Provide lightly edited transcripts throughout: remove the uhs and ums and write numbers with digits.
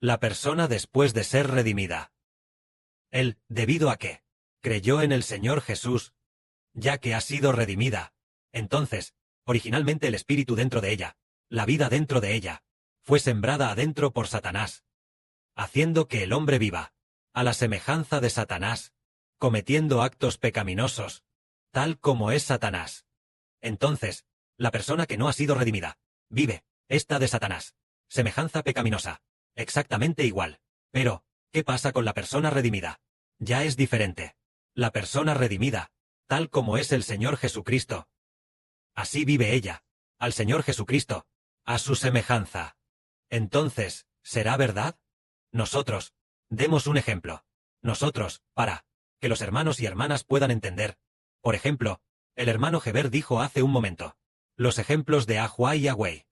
La persona después de ser redimida. Él, debido a que creyó en el Señor Jesús, ya que ha sido redimida. Entonces, originalmente el espíritu dentro de ella, la vida dentro de ella, fue sembrada adentro por Satanás, haciendo que el hombre viva, a la semejanza de Satanás, cometiendo actos pecaminosos, tal como es Satanás. Entonces, la persona que no ha sido redimida, vive, esta de Satanás, semejanza pecaminosa, exactamente igual. Pero, ¿qué pasa con la persona redimida? Ya es diferente. La persona redimida, tal como es el Señor Jesucristo. Así vive ella, al Señor Jesucristo, a su semejanza. Entonces, ¿será verdad? Nosotros, demos un ejemplo. Nosotros, para que los hermanos y hermanas puedan entender. Por ejemplo, el hermano Geber dijo hace un momento, los ejemplos de Ahua y Agüey.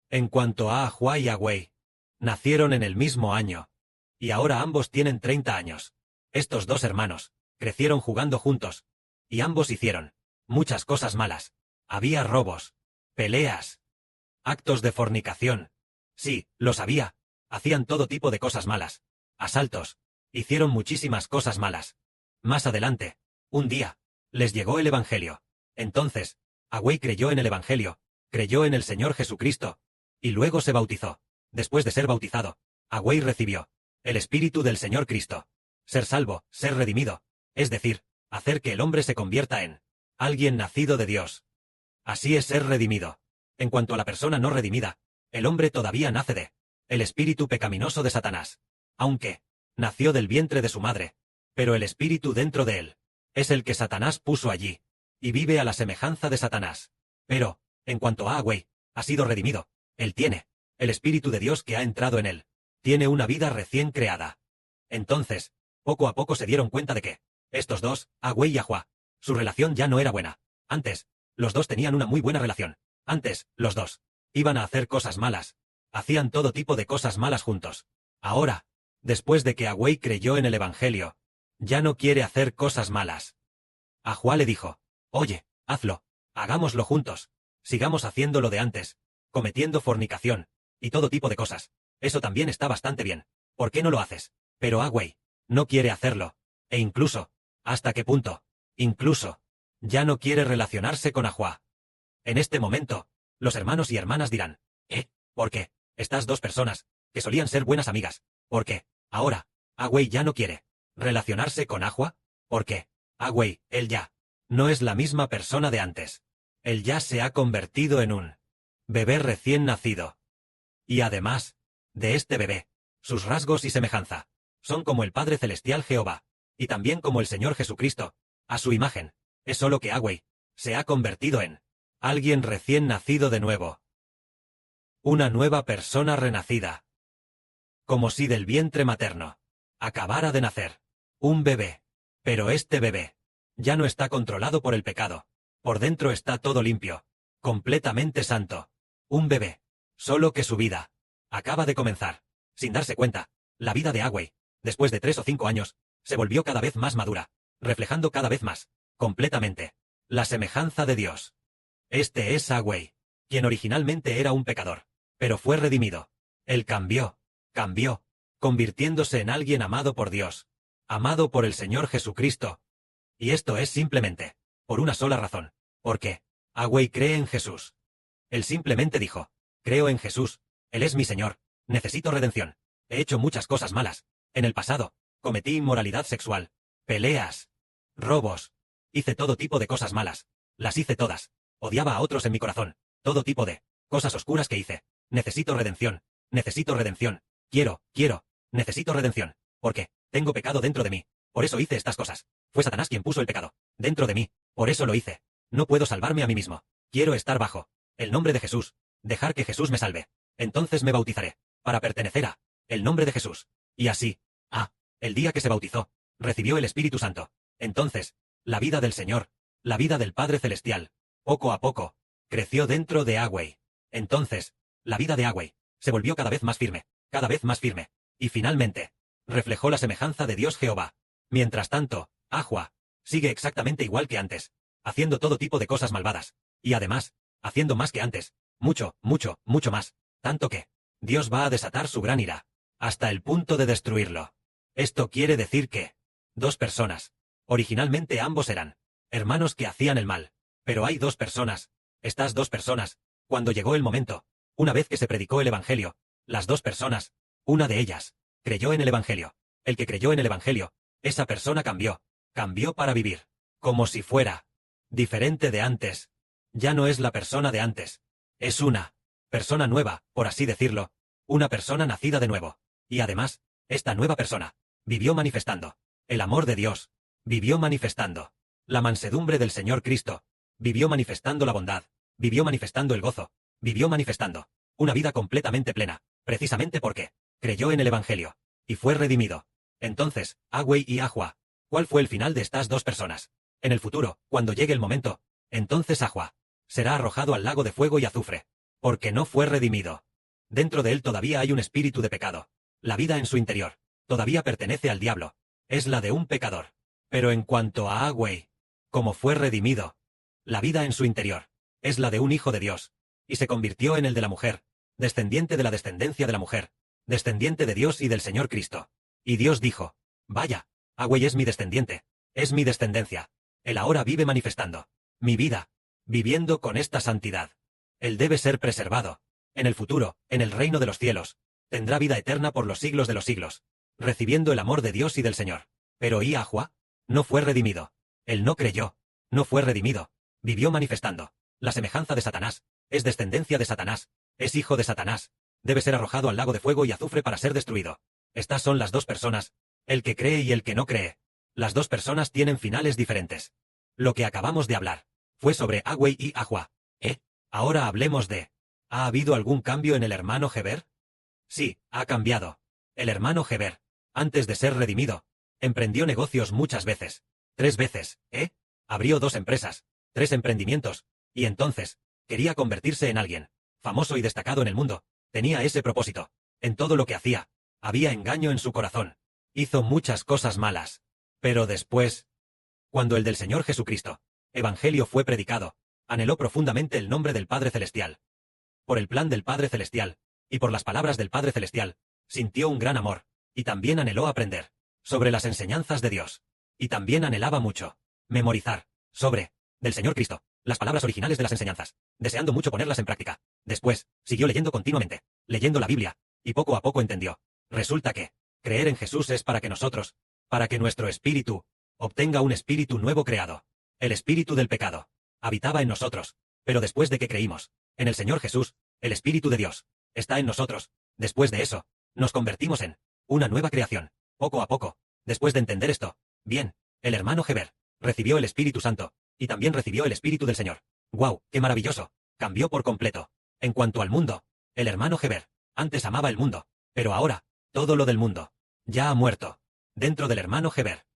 En cuanto a Ahua y Agüey, nacieron en el mismo año, y ahora ambos tienen 30 años. Estos dos hermanos crecieron jugando juntos, y ambos hicieron muchas cosas malas. Había robos, peleas, actos de fornicación. Sí, lo sabía. Hacían todo tipo de cosas malas. Asaltos. Hicieron muchísimas cosas malas. Más adelante, un día, les llegó el Evangelio. Entonces, Agüey creyó en el Evangelio, creyó en el Señor Jesucristo, y luego se bautizó. Después de ser bautizado, Agüey recibió el Espíritu del Señor Cristo. Ser salvo, ser redimido, es decir, hacer que el hombre se convierta en alguien nacido de Dios. Así es ser redimido. En cuanto a la persona no redimida, el hombre todavía nace de el espíritu pecaminoso de Satanás. Aunque nació del vientre de su madre, pero el espíritu dentro de él es el que Satanás puso allí, y vive a la semejanza de Satanás. Pero, en cuanto a Agüey, ha sido redimido. Él tiene el espíritu de Dios que ha entrado en él. Tiene una vida recién creada. Entonces, poco a poco se dieron cuenta de que estos dos, Agüey y Ahua, su relación ya no era buena. Antes, los dos tenían una muy buena relación. Antes, los dos iban a hacer cosas malas. Hacían todo tipo de cosas malas juntos. Ahora, después de que Agüey creyó en el Evangelio, ya no quiere hacer cosas malas. Ahua le dijo, oye, hazlo, hagámoslo juntos, sigamos haciendo lo de antes, cometiendo fornicación, y todo tipo de cosas. Eso también está bastante bien. ¿Por qué no lo haces? Pero Agüey no quiere hacerlo. E incluso, ¿hasta qué punto? Incluso, ya no quiere relacionarse con Ahua. En este momento, los hermanos y hermanas dirán, ¿por qué? Estas dos personas, que solían ser buenas amigas, ¿por qué? Ahora, Agüey ya no quiere relacionarse con Ahua. ¿Por qué? Agüey, él ya no es la misma persona de antes. Él ya se ha convertido en un bebé recién nacido. Y además, de este bebé, sus rasgos y semejanza son como el Padre Celestial Jehová, y también como el Señor Jesucristo, a su imagen. Es solo que Agüey se ha convertido en alguien recién nacido de nuevo. Una nueva persona renacida. Como si del vientre materno acabara de nacer un bebé. Pero este bebé ya no está controlado por el pecado. Por dentro está todo limpio, completamente santo. Un bebé. Solo que su vida acaba de comenzar. Sin darse cuenta, la vida de Agüey, después de 3 o 5 años, se volvió cada vez más madura, reflejando cada vez más, completamente, la semejanza de Dios. Este es Agüey, quien originalmente era un pecador, pero fue redimido. Él cambió, convirtiéndose en alguien amado por Dios, amado por el Señor Jesucristo. Y esto es simplemente, por una sola razón, porque Agüey cree en Jesús. Él simplemente dijo, creo en Jesús, Él es mi Señor, necesito redención. He hecho muchas cosas malas. En el pasado, cometí inmoralidad sexual, peleas, robos. Hice todo tipo de cosas malas. Las hice todas. Odiaba a otros en mi corazón. Todo tipo de cosas oscuras que hice. Necesito redención. Necesito redención. Quiero, necesito redención. Porque tengo pecado dentro de mí. Por eso hice estas cosas. Fue Satanás quien puso el pecado dentro de mí. Por eso lo hice. No puedo salvarme a mí mismo. Quiero estar bajo el nombre de Jesús. Dejar que Jesús me salve. Entonces me bautizaré, para pertenecer a el nombre de Jesús. Y así, el día que se bautizó, recibió el Espíritu Santo. Entonces, la vida del Señor, la vida del Padre Celestial, poco a poco, creció dentro de Agüey. Entonces, la vida de Agüey se volvió cada vez más firme, y finalmente, reflejó la semejanza de Dios Jehová. Mientras tanto, Ahua sigue exactamente igual que antes, haciendo todo tipo de cosas malvadas, y además, haciendo más que antes, mucho más, tanto que Dios va a desatar su gran ira. hasta el punto de destruirlo. Esto quiere decir que dos personas. Originalmente ambos eran hermanos que hacían el mal. Pero hay dos personas. Estas dos personas, cuando llegó el momento, una vez que se predicó el Evangelio, las dos personas, una de ellas, creyó en el Evangelio. El que creyó en el Evangelio, esa persona cambió. Cambió para vivir. Como si fuera diferente de antes. Ya no es la persona de antes. Es una persona nueva, por así decirlo. Una persona nacida de nuevo. Y además, esta nueva persona vivió manifestando el amor de Dios. Vivió manifestando la mansedumbre del Señor Cristo. Vivió manifestando la bondad. Vivió manifestando el gozo. Vivió manifestando una vida completamente plena, precisamente porque creyó en el Evangelio y fue redimido. Entonces, Agüey y Ahua, ¿cuál fue el final de estas dos personas? En el futuro, cuando llegue el momento, entonces Ahua será arrojado al lago de fuego y azufre, porque no fue redimido. Dentro de él todavía hay un espíritu de pecado. La vida en su interior todavía pertenece al diablo. Es la de un pecador. Pero en cuanto a Agüey, como fue redimido, la vida en su interior es la de un hijo de Dios, y se convirtió en el de la mujer, descendiente de la descendencia de la mujer, descendiente de Dios y del Señor Cristo. Y Dios dijo, vaya, Agüey es mi descendiente, es mi descendencia. Él ahora vive manifestando mi vida, viviendo con esta santidad. Él debe ser preservado. En el futuro, en el reino de los cielos, tendrá vida eterna por los siglos de los siglos, recibiendo el amor de Dios y del Señor. Pero ¿y Ahua? No fue redimido. Él no creyó. No fue redimido. Vivió manifestando la semejanza de Satanás. Es descendencia de Satanás. Es hijo de Satanás. Debe ser arrojado al lago de fuego y azufre para ser destruido. Estas son las dos personas, el que cree y el que no cree. Las dos personas tienen finales diferentes. Lo que acabamos de hablar fue sobre Agüey y Ahua. Ahora hablemos de... ¿Ha habido algún cambio en el hermano Heber? Sí, ha cambiado. El hermano Heber, antes de ser redimido, emprendió negocios muchas veces. 3 veces, abrió 2 empresas, 3 emprendimientos, y entonces, quería convertirse en alguien famoso y destacado en el mundo. Tenía ese propósito. En todo lo que hacía, había engaño en su corazón. Hizo muchas cosas malas. Pero después, cuando el del Señor Jesucristo, Evangelio fue predicado, anheló profundamente el nombre del Padre Celestial. Por el plan del Padre Celestial, y por las palabras del Padre Celestial, sintió un gran amor, y también anheló aprender sobre las enseñanzas de Dios. Y también anhelaba mucho memorizar sobre del Señor Cristo, las palabras originales de las enseñanzas, deseando mucho ponerlas en práctica. Después, siguió leyendo continuamente, leyendo la Biblia, y poco a poco entendió. Resulta que creer en Jesús es para que nosotros, para que nuestro espíritu, obtenga un espíritu nuevo creado. El espíritu del pecado habitaba en nosotros, pero después de que creímos en el Señor Jesús, el Espíritu de Dios está en nosotros. Después de eso, nos convertimos en una nueva creación. Poco a poco, después de entender esto, bien, el hermano Heber recibió el Espíritu Santo, y también recibió el Espíritu del Señor. ¡Guau! ¡Qué maravilloso! Cambió por completo. En cuanto al mundo, el hermano Heber antes amaba el mundo, pero ahora, todo lo del mundo ya ha muerto. Dentro del hermano Heber.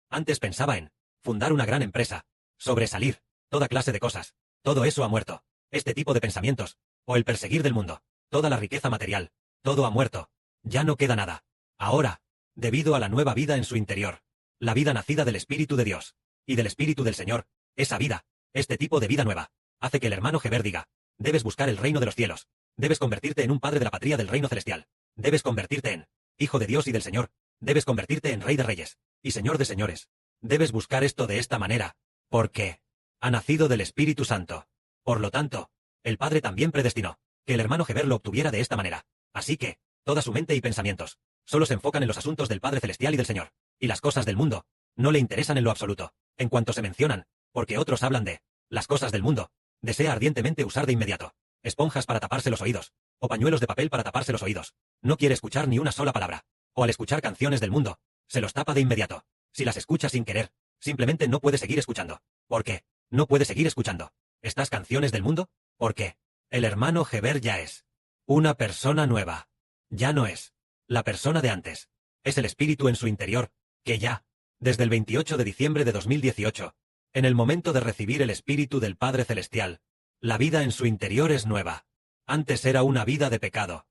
Antes pensaba en fundar una gran empresa, sobresalir, toda clase de cosas. Todo eso ha muerto. Este tipo de pensamientos, o el perseguir del mundo, toda la riqueza material, todo ha muerto. Ya no queda nada. Ahora, debido a la nueva vida en su interior, la vida nacida del Espíritu de Dios, y del Espíritu del Señor, esa vida, este tipo de vida nueva, hace que el hermano Heber diga, debes buscar el reino de los cielos, debes convertirte en un padre de la patria del reino celestial, debes convertirte en hijo de Dios y del Señor, debes convertirte en rey de reyes, y señor de señores. Debes buscar esto de esta manera, porque ha nacido del Espíritu Santo. Por lo tanto, el Padre también predestinó que el hermano Heber lo obtuviera de esta manera. Así que, toda su mente y pensamientos solo se enfocan en los asuntos del Padre Celestial y del Señor, y las cosas del mundo no le interesan en lo absoluto. En cuanto se mencionan, porque otros hablan de las cosas del mundo, desea ardientemente usar de inmediato esponjas para taparse los oídos, o pañuelos de papel para taparse los oídos. No quiere escuchar ni una sola palabra. O al escuchar canciones del mundo, se los tapa de inmediato. Si las escucha sin querer, simplemente no puede seguir escuchando. ¿Por qué? No puede seguir escuchando estas canciones del mundo. ¿Por qué? El hermano Heber ya es una persona nueva. Ya no es la persona de antes. Es el espíritu en su interior, que ya, desde el 28 de diciembre de 2018, en el momento de recibir el espíritu del Padre Celestial, la vida en su interior es nueva. Antes era una vida de pecado.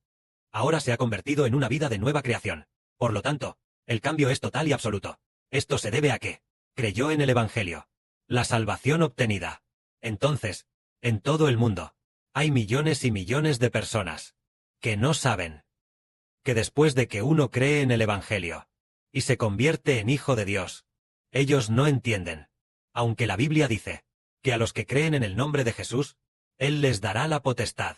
Ahora se ha convertido en una vida de nueva creación. Por lo tanto, el cambio es total y absoluto. Esto se debe a que creyó en el Evangelio. La salvación obtenida. Entonces, en todo el mundo, hay millones y millones de personas que no saben que después de que uno cree en el Evangelio y se convierte en hijo de Dios, ellos no entienden. Aunque la Biblia dice que a los que creen en el nombre de Jesús, Él les dará la potestad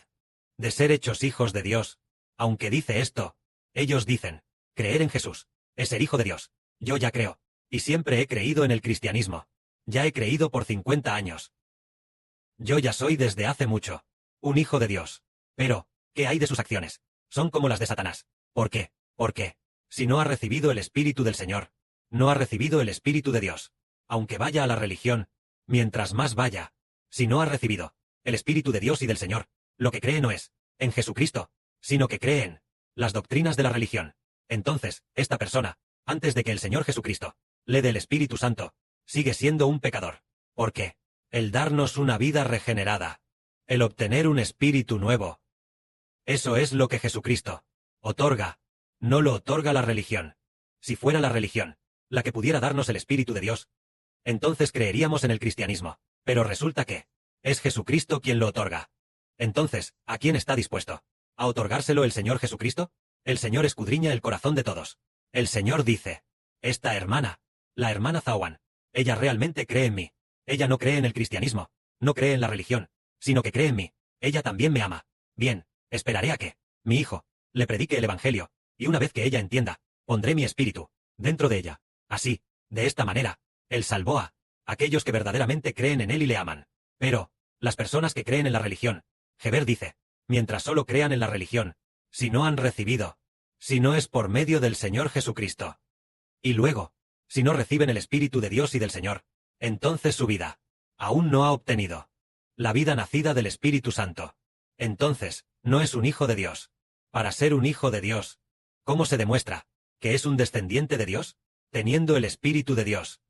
de ser hechos hijos de Dios. Aunque dice esto, ellos dicen, creer en Jesús es ser hijo de Dios. Yo ya creo, y siempre he creído en el cristianismo. Ya he creído por 50 años. Yo ya soy desde hace mucho un hijo de Dios. Pero, ¿qué hay de sus acciones? Son como las de Satanás. ¿Por qué? Porque, si no ha recibido el Espíritu del Señor, no ha recibido el Espíritu de Dios. Aunque vaya a la religión, mientras más vaya, si no ha recibido el Espíritu de Dios y del Señor, lo que cree no es en Jesucristo, sino que cree en las doctrinas de la religión. Entonces, esta persona, antes de que el Señor Jesucristo le dé el Espíritu Santo, sigue siendo un pecador. ¿Por qué? El darnos una vida regenerada, el obtener un espíritu nuevo. Eso es lo que Jesucristo otorga. No lo otorga la religión. Si fuera la religión la que pudiera darnos el Espíritu de Dios, entonces creeríamos en el cristianismo. Pero resulta que es Jesucristo quien lo otorga. Entonces, ¿a quién está dispuesto a otorgárselo el Señor Jesucristo? El Señor escudriña el corazón de todos. El Señor dice, esta hermana, la hermana Zawan, ella realmente cree en mí. Ella no cree en el cristianismo, no cree en la religión, sino que cree en mí. Ella también me ama. Bien, esperaré a que mi hijo le predique el Evangelio, y una vez que ella entienda, pondré mi espíritu dentro de ella. Así, de esta manera, Él salvó a aquellos que verdaderamente creen en Él y le aman. Pero, las personas que creen en la religión, Heber dice, mientras solo crean en la religión, si no han recibido, si no es por medio del Señor Jesucristo, y luego, si no reciben el Espíritu de Dios y del Señor, entonces su vida aún no ha obtenido la vida nacida del Espíritu Santo. Entonces, no es un hijo de Dios. Para ser un hijo de Dios, ¿cómo se demuestra que es un descendiente de Dios? Teniendo el Espíritu de Dios,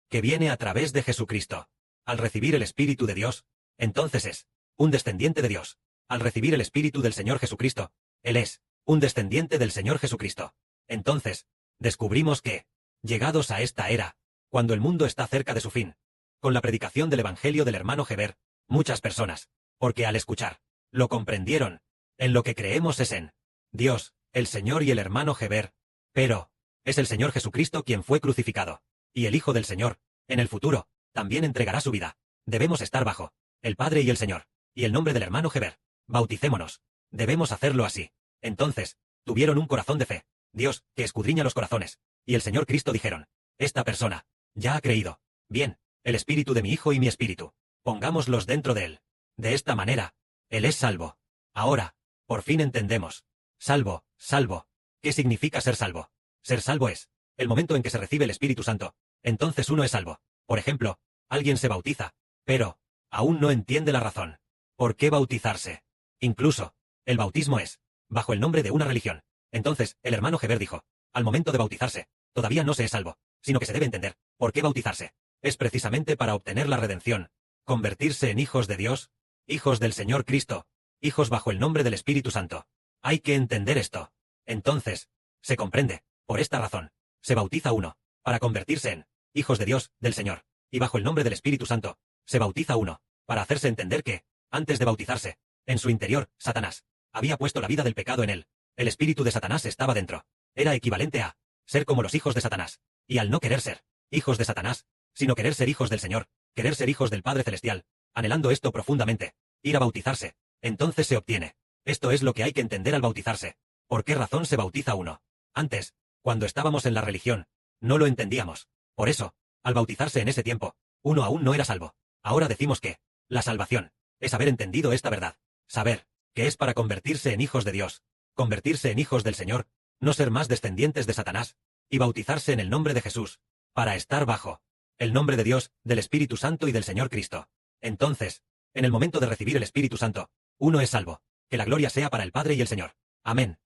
que viene a través de Jesucristo. Al recibir el Espíritu de Dios, entonces es un descendiente de Dios. Al recibir el Espíritu del Señor Jesucristo, Él es un descendiente del Señor Jesucristo. Entonces, descubrimos que, llegados a esta era, cuando el mundo está cerca de su fin, con la predicación del Evangelio del hermano Heber, muchas personas, porque al escuchar, lo comprendieron, en lo que creemos es en Dios, el Señor y el hermano Heber, pero, es el Señor Jesucristo quien fue crucificado, y el Hijo del Señor, en el futuro, también entregará su vida. Debemos estar bajo el Padre y el Señor, y el nombre del hermano Heber. Bauticémonos. Debemos hacerlo así. Entonces, tuvieron un corazón de fe, Dios, que escudriña los corazones, y el Señor Cristo dijeron, esta persona ya ha creído. Bien, el espíritu de mi hijo y mi espíritu, pongámoslos dentro de él. De esta manera, él es salvo. Ahora, por fin entendemos. Salvo, salvo. ¿Qué significa ser salvo? Ser salvo es el momento en que se recibe el Espíritu Santo. Entonces uno es salvo. Por ejemplo, alguien se bautiza, pero aún no entiende la razón. ¿Por qué bautizarse? Incluso, el bautismo es bajo el nombre de una religión. Entonces, el hermano Heber dijo, al momento de bautizarse, todavía no se es salvo, sino que se debe entender, ¿por qué bautizarse? Es precisamente para obtener la redención, convertirse en hijos de Dios, hijos del Señor Cristo, hijos bajo el nombre del Espíritu Santo. Hay que entender esto. Entonces, se comprende, por esta razón, se bautiza uno, para convertirse en hijos de Dios, del Señor, y bajo el nombre del Espíritu Santo, se bautiza uno, para hacerse entender que, antes de bautizarse, en su interior, Satanás había puesto la vida del pecado en él. El espíritu de Satanás estaba dentro. Era equivalente a ser como los hijos de Satanás. Y al no querer ser hijos de Satanás, sino querer ser hijos del Señor, querer ser hijos del Padre Celestial, anhelando esto profundamente, ir a bautizarse, entonces se obtiene. Esto es lo que hay que entender al bautizarse. ¿Por qué razón se bautiza uno? Antes, cuando estábamos en la religión, no lo entendíamos. Por eso, al bautizarse en ese tiempo, uno aún no era salvo. Ahora decimos que la salvación es haber entendido esta verdad. Saber que es para convertirse en hijos de Dios, convertirse en hijos del Señor, no ser más descendientes de Satanás, y bautizarse en el nombre de Jesús, para estar bajo el nombre de Dios, del Espíritu Santo y del Señor Cristo. Entonces, en el momento de recibir el Espíritu Santo, uno es salvo. Que la gloria sea para el Padre y el Señor. Amén.